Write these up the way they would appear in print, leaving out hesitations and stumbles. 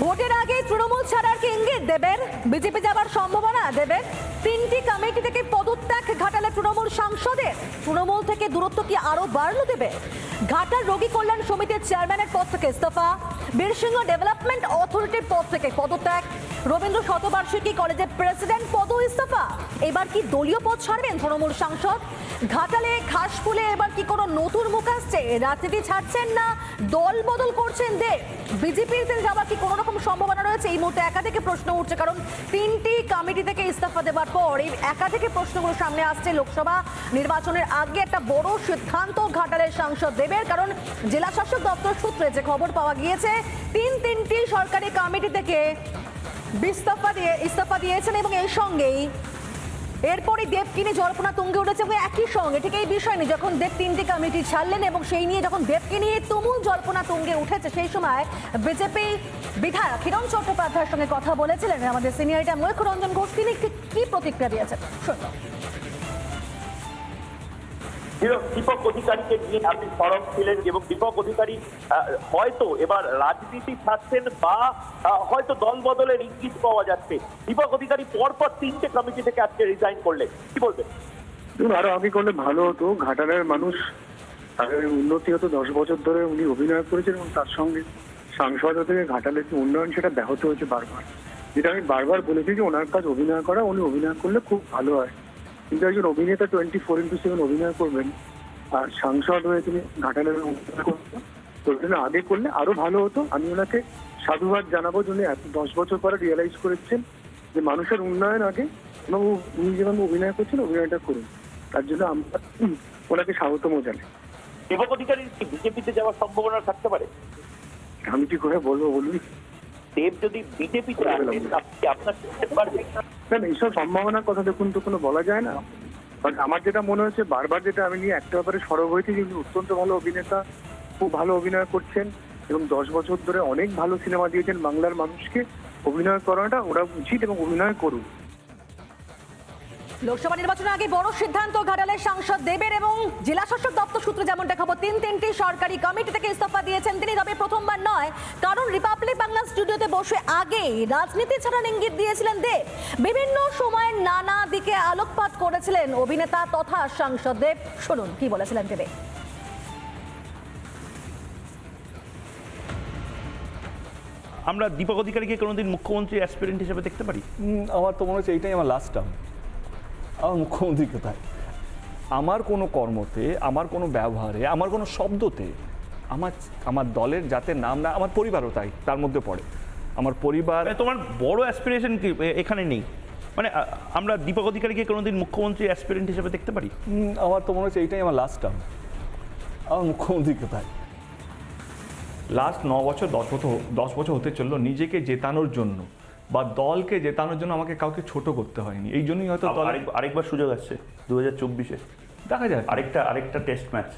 ভোটের আগে তৃণমূল ছাড়ার কি ইঙ্গিত দেবেন? বিজেপি যাবার সম্ভাবনা দেবেন? তিনটি কমিটি থেকে পদত্যাগ ঘাটালে তৃণমূল সাংসদের, তৃণমূল থেকে দূরত্ব কি আরো বাড়লো দেবে? ঘাটাল রোগী কল্যাণ সমিতির চেয়ারম্যানের পদ থেকে ইস্তফা, বীরসিংহ ডেভেলপমেন্ট অথরিটির পদ থেকে পদত্যাগ, রবীন্দ্র শতবার্ষিকী কলেজের প্রেসিডেন্ট পদও ইস্তফা। এবার কি দলীয় পদ ছাড়বেন তৃণমূল সাংসদ? ঘাটালে ঘাসফুলে এবার কি কোনো নতুন মুখ আসছে? রাজনীতি ছাড়ছেন না দল বদল করছেন দেব? বিজেপির যাওয়ার কি কোনো রকম সম্ভাবনা রয়েছে? এই মুহূর্তে একাধিক প্রশ্ন উঠছে, কারণ তিনটি কমিটি থেকে ইস্তফা দেওয়ার পর এই একাধিক প্রশ্নগুলো সামনে আসছে। লোকসভা নির্বাচনের আগে একটা বড় সিদ্ধান্ত ঘাটালের সাংসদ দেবের, কারণ জেলা শাসক দপ্তর সূত্রে যে খবর পাওয়া গিয়েছে তিনটি সরকারি কমিটি থেকে ইস্তফা দিয়েছেন এবং এর সঙ্গেই এরপরে দেবকে নিয়ে জল্পনা তুঙ্গে উঠেছে। এবং একই সঙ্গে ঠিক এই বিষয় নিয়ে যখন দেব তিনটি কমিটি ছাড়লেন এবং সেই নিয়ে যখন দেবকে নিয়ে তুমুল জল্পনা তুঙ্গে উঠেছে, সেই সময় বিজেপি বিধায়ক হিরণ চট্টোপাধ্যায়ের সঙ্গে কথা বলেছিলেন আমাদের সিনিয়র ময়ূররঞ্জন ঘোষ। তিনি কি প্রতিক্রিয়া দিয়েছেন শুনুন। দীপক অধিকারীকে নিয়ে আপনি সরব ছিলেন এবং দীপক অধিকারী হয়তো এবার রাজনীতি ছাড়ছেন বা হয়তো দল বদলের ইঙ্গিত পাওয়া যাচ্ছে। দীপক অধিকারী পরপর তিনটে কমিটি থেকে আজকে রিজাইন করলেন, কি বলবেন? আরো আগে করলে ভালো হতো। ঘাটালের মানুষ তাদের উন্নতি হতো। 10 বছর ধরে উনি অভিনয় করেছেন এবং তার সঙ্গে সাংসদ থেকে ঘাটালের যে উন্নয়ন সেটা ব্যাহত হয়েছে বারবার। যেটা আমি বারবার বলেছি যে ওনার কাজ অভিনয় করা, উনি অভিনয় করলে খুব ভালো হয়। কিন্তু একজন অভিনেতা 24/7 অভিনয় করবেন আর সাংসদ হয়ে তিনি ঘাটালের আগে করলে আরো ভালো হতো। আমি ওনাকে সাধুবাদ জানাবো জন্য 10 বছর পরে রিয়েলাইজ করেছেন যে মানুষের উন্নয়ন আগে এবং উনি যেভাবে অভিনয় করছেন অভিনয়টা করুন। তার জন্য আমরা ওনাকে স্বাগতম জানাই। দীপক অধিকারীর কি বিজেপিতে যাওয়ার সম্ভাবনা থাকতে পারে? আমি কি করে বলবো বলুন? দেব যদি বিজেপিতে আসেন আপনার পারবেন না, এইসব সম্ভাবনার কথা দেখুন তো কোনো বলা যায় না। বাট আমার যেটা মনে হচ্ছে বারবার যেটা আমি নিয়ে একটা ব্যাপারে সরব হয়েছি যে উনি অত্যন্ত ভালো অভিনেতা, খুব ভালো অভিনয় করছেন এবং 10 বছর ধরে অনেক ভালো সিনেমা দিয়েছেন বাংলার মানুষকে। অভিনয় করাটা ওরা উচিত এবং অভিনয় করুন। লোকসভা নির্বাচনের আগে বড় সিদ্ধান্ত ঘাটালের সাংসদ দেবের এবং জেলা শাসক দপ্তর সূত্রে যেমনটা খবর তিনটি সরকারি কমিটি থেকে ইস্তফা দিয়েছেন তিনি। তবে প্রথমবার নয়, কারণ রিপাবলিক বাংলা স্টুডিওতে বসে আগেই রাজনীতি ছাড়ার ইঙ্গিত দিয়েছিলেন দেব। বিভিন্ন সময়ে নানা দিকে আলোকপাত করেছিলেন অভিনেতা তথা সাংসদ দেব। শুনুন কি বলেছিলেন তিনি। আমরা দীপক অধিকারীকে কোনোদিন মুখ্যমন্ত্রী অ্যাসপিরেন্ট হিসেবে দেখতে পারি? আমার তো মনে হচ্ছে এইটাই আমার লাস্ট টার্ম। আমার মুখ্যমন্ত্রী কোথায়? আমার কোনো কর্মতে, আমার কোনো ব্যবহারে, আমার কোনো শব্দতে আমার দলের যাতে নাম না, আমার পরিবারও তাই তার মধ্যে পড়ে। আমার পরিবার। তোমার বড় অ্যাসপিরেশন কি এখানে নেই? মানে আমরা দীপক অধিকারীকে কোনোদিন মুখ্যমন্ত্রী অ্যাসপিরেন্ট হিসেবে দেখতে পারি? আমার তো মনে হচ্ছে এইটাই আমার লাস্ট টার্ম। আমার মুখ্যমন্ত্রী কোথায়? লাস্ট 9 বছর 10 বছর হতে চললো নিজেকে জেতানোর জন্য বা দলকে জেতানোর জন্য আমাকে কাউকে ছোট করতে হয়নি। এই জন্যই হয়তো আরেকবার সুযোগ আসছে 2024-এ, দেখা যায়। আরেকটা টেস্ট ম্যাচ।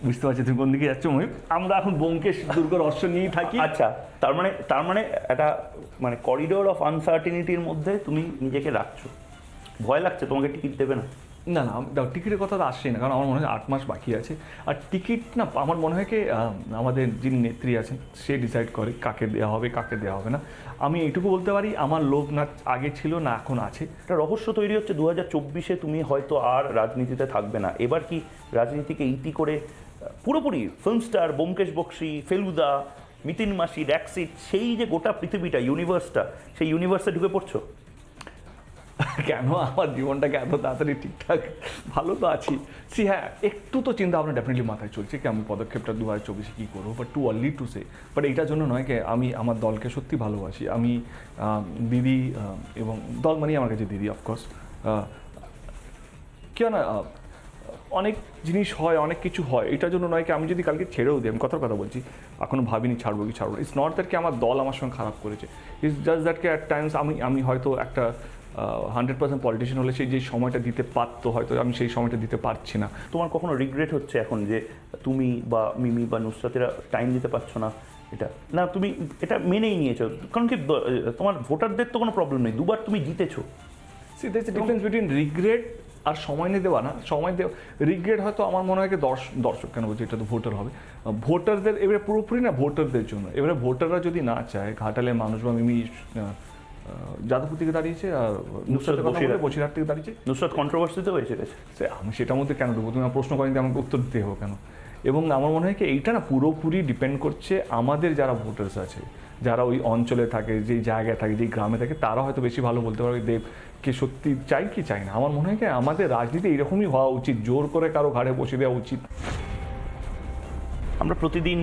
বুঝতে পারছি তুমি কোন দিকে যাচ্ছ মহিব। আমরা এখন ব্যোমকেশ দুর্গর অশ্ব নিয়েই থাকি। আচ্ছা, তার মানে একটা মানে করিডোর অফ আনসার্টিনিটির মধ্যে তুমি নিজেকে রাখছো। ভয় লাগছে তোমাকে টিকিট দেবে না? না, টিকিটের কথা তো আসছেই না, কারণ আমার মনে হয় 8 মাস বাকি আছে। আর টিকিট না, আমার মনে হয় কি আমাদের যিনি নেত্রী আছেন সে ডিসাইড করে কাকে দেওয়া হবে কাকে দেওয়া হবে না। আমি এইটুকু বলতে পারি আমার লোভ না আগে ছিল না এখন আছে। একটা রহস্য তৈরি হচ্ছে 2024-এ তুমি হয়তো আর রাজনীতিতে থাকবে না। এবার কি রাজনীতিকে ইতি করে পুরোপুরি ফিল্ম স্টার ব্যোমকেশ বক্সী, ফেলুদা, মিতিন মাসি, ড্যাক্সিট, সেই যে গোটা পৃথিবীটা ইউনিভার্সটা, সেই ইউনিভার্সে ঢুকে পড়ছো? কেন আমার জীবনটাকে এত তাড়াতাড়ি ঠিকঠাক ভালো তো আছি। হ্যাঁ, একটু তো চিন্তা ভাবনা ডেফিনেটলি মাথায় চলছে কি আমি পদক্ষেপটা 2024-এ কী করবো, but too early to say. But এইটার জন্য নয় কি আমি আমার দলকে সত্যি ভালোবাসি। আমি দিদি এবং দল মানেই আমার কাছে দিদি, অফকোর্স। কেউ না অনেক জিনিস হয়, অনেক কিছু হয়, এটার জন্য নয় কি আমি যদি কালকে ছেড়েও দিই, আমি কথার কথা বলছি, এখনও ভাবিনি ছাড়বো কি ছাড়বো না। ইটস নট দ্যাট কি আমার দল আমার সঙ্গে খারাপ করেছে, ইটস জাস্ট দ্যাট কি অ্যাট টাইমস আমি হয়তো একটা 100% পলিটিশিয়ান হলে সেই যে সময়টা দিতে পারতো হয়তো আমি সেই সময়টা দিতে পারছি না। তোমার কখনো রিগ্রেট হচ্ছে এখন যে তুমি বা মিমি বা নুসরাতেরা টাইম দিতে পারছো না? এটা না, তুমি এটা মেনেই নিয়েছো, কারণ কি তোমার ভোটারদের তো কোনো প্রবলেম নেই, দুবার তুমি জিতেছো। See that's a difference between regret আর সময় নিয়ে দেওয়া না, সময় দেওয়া রিগ্রেট হয়তো আমার মনে হয় কি দর্শক কেন বলছি, এটা তো ভোটার হবে, ভোটারদের এবারে পুরোপুরি না ভোটারদের জন্য। এবারে ভোটাররা যদি না চায়, ঘাটালের মানুষ বা মিমি যাদবপুর থেকে দাঁড়িয়েছে আর বসিরহাট থেকে দাঁড়িয়েছে, নুসরাত কন্ট্রোভার্সিতে হয়েছে গেছে, আমি সেটার মধ্যে কেন দেবো, তুমি প্রশ্ন করেন আমাকে উত্তর দিতে হবে কেন? এবং আমার মনে হয় কি এইটা না পুরোপুরি ডিপেন্ড করছে আমাদের যারা ভোটার্স আছে, যারা ওই অঞ্চলে থাকে, যেই জায়গায় থাকে, যেই গ্রামে থাকে, তারা হয়তো বেশি ভালো বলতে পারবে দেবকে সত্যি চাই কি চাই না। আমার মনে হয় কি আমাদের রাজনীতি এইরকমই হওয়া উচিত, জোর করে কারো ঘাড়ে বসে দেওয়া উচিত। আমরা প্রতিদিন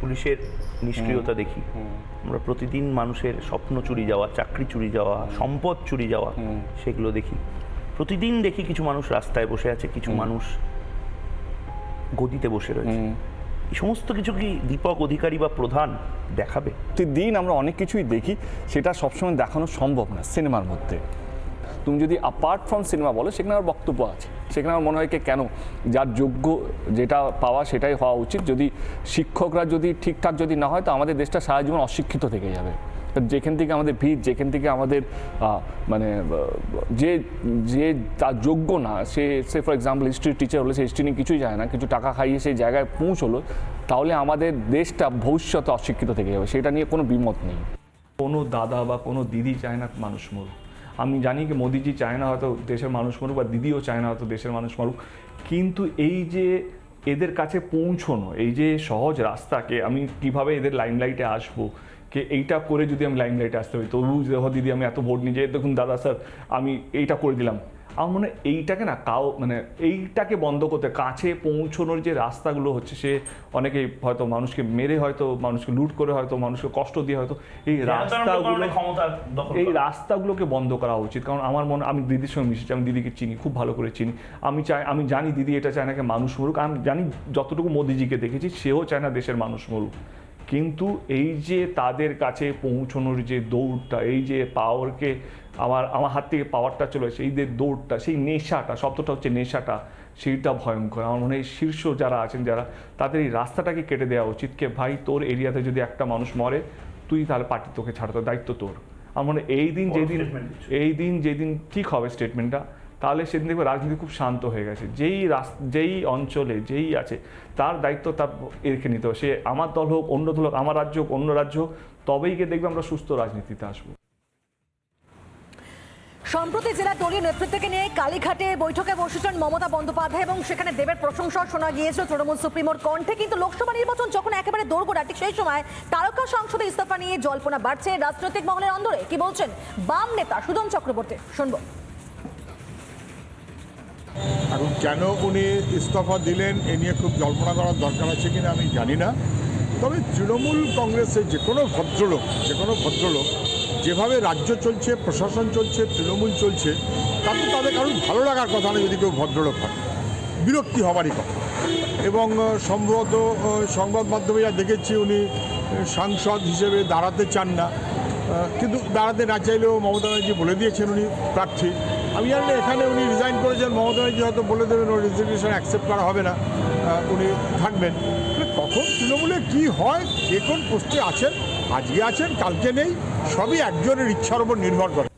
পুলিশের নিষ্ক্রিয়তা দেখি, আমরা প্রতিদিন মানুষের স্বপ্ন চুরি যাওয়া, চাকরি চুরি যাওয়া, সম্পদ চুরি যাওয়া, সেগুলো দেখি। প্রতিদিন দেখি কিছু মানুষ রাস্তায় বসে আছে, কিছু মানুষ গদিতে বসে রয়েছে। এই সমস্ত কিছু কি দীপক অধিকারী বা প্রধান দেখাবে? প্রতিদিন আমরা অনেক কিছুই দেখি, সেটা সবসময় দেখানো সম্ভব না সিনেমার মধ্যে। তুমি যদি অ্যাপার্ট ফ্রম সিনেমা বলো, সেখানে আমার বক্তব্য আছে, সেখানে আমার মনে হয় কি কেন যার যোগ্য যেটা পাওয়া সেটাই হওয়া উচিত। যদি শিক্ষকরা যদি ঠিকঠাক যদি না হয়, তো আমাদের দেশটা সারা জীবন অশিক্ষিত থেকে যাবে। যেখান থেকে আমাদের ভিড়, যেখান থেকে আমাদের মানে যে যে তার যোগ্য না, সে ফর এক্সাম্পল হিস্ট্রি টিচার হলে, সে হিস্ট্রি নিয়ে কিছুই জানে না, কিছু টাকা খাইয়ে সেই জায়গায় পৌঁছলো, তাহলে আমাদের দেশটা ভবিষ্যতে অশিক্ষিত থেকে যাবে, সেটা নিয়ে কোনো বিমত নেই। কোনো দাদা বা কোনো দিদি চায় না মানুষ মরুক। আমি জানি কি মোদিজি চায় না হয়তো দেশের মানুষ মরুক, বা দিদিও চায় না হয়তো দেশের মানুষ মরুক, কিন্তু এই যে এদের কাছে পৌঁছনো, এই যে সহজ রাস্তাকে আমি কিভাবে এদের লাইমলাইটে আসবো, কে এইটা করে যদি আমি লাইমলাইটে আসতে পারি, তবু দেখো দিদি আমি এত ভোট নিয়ে, দেখুন দাদা স্যার আমি এইটা করে দিলাম, আমার মনে হয় এইটাকে না মানে এইটাকে বন্ধ করতে, কাছে পৌঁছানোর যে রাস্তাগুলো হচ্ছে, সে অনেকে হয়তো মানুষকে মেরে, হয়তো মানুষকে লুট করে, হয়তো মানুষকে কষ্ট দিয়ে, হয়তো এই রাস্তাগুলোকে বন্ধ করা উচিত। কারণ আমার আমি দিদির সঙ্গে মিশেছি, আমি দিদিকে চিনি, খুব ভালো করে চিনি, আমি জানি দিদি এটা চায় না কি মানুষ মরুক। আমি জানি যতটুকু মোদিজিকে দেখেছি, সেও চায় না দেশের মানুষ মরুক। কিন্তু এই যে তাদের কাছে পৌঁছানোর যে দৌড়টা, এই যে পাওয়ারকে আমার হাত থেকে পাওয়ারটা চলে আসে, এই যে দৌড়টা, সেই নেশাটা, শব্দটা হচ্ছে নেশাটা, সেইটা ভয়ঙ্কর। আমার মনে হয় শীর্ষ যারা আছেন, যারা তাদের এই রাস্তাটাকে কেটে দেওয়া উচিত, কে ভাই তোর এরিয়াতে যদি একটা মানুষ মরে, তুই তাহলে পার্টি তোকে ছাড়তে, দায়িত্ব তোর। আমার মনে হয় এই দিন যেদিন ঠিক হবে স্টেটমেন্টটা, তাহলে সেদিন দেখবে রাজনীতি খুব শান্ত হয়ে গেছে। যেই অঞ্চলে যেই আছে, তার দায়িত্ব তার রেখে নিতে হবে। সে আমার দল হোক, অন্য দল হোক, আমার রাজ্য হোক, অন্য রাজ্য হোক, তবেই গিয়ে দেখবে আমরা সুস্থ রাজনীতিতে আসবো। সম্প্রতি জেলা দলীয় নেতৃত্বকে নিয়ে কালীঘাটে বৈঠকে বসেছেন মমতা বন্দ্যোপাধ্যায়, এবং সেখানে দেবের প্রশংসা শোনা গিয়েছিল তৃণমূল সুপ্রিমোর কণ্ঠে। কিন্তু লোকসভা নির্বাচন যখন একেবারে দোরগোড়া, ঠিক সেই সময় তারকা সংসদে ইস্তফা নিয়ে জল্পনা বাড়ছে রাজনৈতিক মহলের অন্দরে। কি বলছেন বাম নেতা সুজন চক্রবর্তী, শুনবো। এখন কেন উনি ইস্তফা দিলেন এ নিয়ে খুব জল্পনা করার দরকার আছে কিনা আমি জানি না। তবে তৃণমূল কংগ্রেসের যে কোনো ভদ্রলোক যেভাবে রাজ্য চলছে, প্রশাসন চলছে, তৃণমূল চলছে, তাতে তাদের কারণ ভালো লাগার কথা না যদি কেউ ভদ্রলোক হয়, বিরক্তি হবারই কথা। এবং সম্ভবত সংবাদ মাধ্যমে যা দেখেছি, উনি সাংসদ হিসেবে দাঁড়াতে চান না, কিন্তু দাঁড়াতে না চাইলেও মমতা ব্যানার্জি বলে দিয়েছেন উনি প্রার্থী। আমি জানি না এখানে উনি রিজাইন করেছেন, মমতা ব্যানার্জি হয়তো বলে দেবেন ওর রেজিগনেশন অ্যাকসেপ্ট করা হবে না, উনি থাকবেন। কখন তৃণমূলে কী হয়, কে কোন পোস্টে আছেন, আজকে আছেন কালকে নেই, সবই একজনের ইচ্ছার উপর নির্ভর করে।